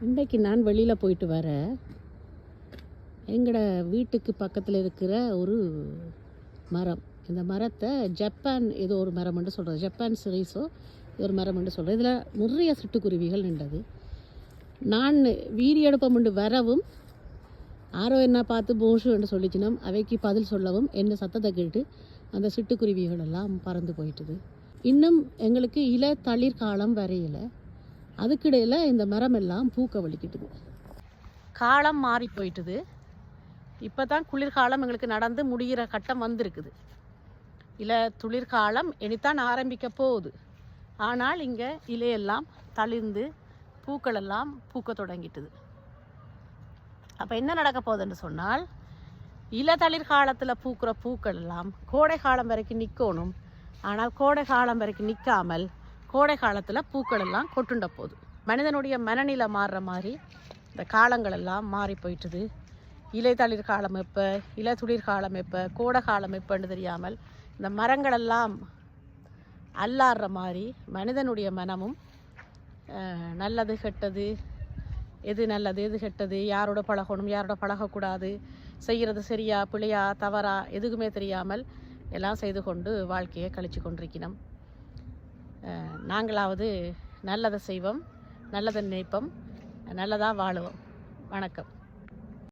இன்றைக்கு நான் வெளியில் போயிட்டு வரேன். எங்களோட வீட்டுக்கு பக்கத்தில் இருக்கிற ஒரு மரம். இந்த மரத்தை ஜப்பான் ஏதோ ஒரு மரம்னு சொல்கிறது, ஜப்பான் சீரீஸோ ஒரு மரம்னு சொல்கிறது. இதில் நிறைய சிட்டுக்குருவிகள் நின்றது. நான் வீடியோ எடுப்பமுண்டு வரவும் ஆரோ என்ன பார்த்து போஷுன்னு சொல்லிச்சினோம். அவைக்கு பதில் சொல்லவும் என்ன சத்தத்தை கேட்டு அந்த சிட்டுக்குருவிகள் எல்லாம் பறந்து போயிட்டுது. இன்னும் எங்களுக்கு தளிர் காலம் வரையில், அதுக்கிடையில் இந்த மரம் எல்லாம் பூக்க வலிக்கிட்டுது. காலம் மாறி போயிட்டுது. இப்போ தான் குளிர்காலம் எங்களுக்கு நடந்து முடிகிற கட்டம் வந்திருக்குது. துளிர்காலம் இனித்தான் ஆரம்பிக்க போகுது. ஆனால் இங்கே இலையெல்லாம் தளிர்ந்து பூக்கள் எல்லாம் பூக்க தொடங்கிட்டுது. அப்போ என்ன நடக்க போகுதுன்னு சொன்னால், தளிர் காலத்தில் பூக்கிற பூக்கள் எல்லாம் கோடை காலம் வரைக்கும் நிற்கணும். ஆனால் கோடை காலம் வரைக்கும் நிற்காமல் கோடை காலத்தில் பூக்கள் எல்லாம் கொட்டுண்ட போகுது. மனிதனுடைய மனநிலை மாறுற மாதிரி இந்த காலங்கள் எல்லாம் மாறி போயிட்டுது. தளிர் காலம் எப்போ, துளிர் காலம் எப்போ, கோடை காலம் எப்போன்னு தெரியாமல் இந்த மரங்களெல்லாம் அல்லாடுற மாதிரி மனிதனுடைய மனமும் நல்லது கெட்டது, எது நல்லது எது கெட்டது, யாரோட பழகணும் யாரோட பழகக்கூடாது, செய்கிறது சரியா பிழையா தவறா எதுக்குமே தெரியாமல் எல்லாம் செய்து கொண்டு வாழ்க்கையை கழித்து கொண்டிருக்கணும். நாங்களாவது நல்லதை செய்வோம், நல்லதை நினைப்போம், நல்லதாக வாழுவோம். வணக்கம்.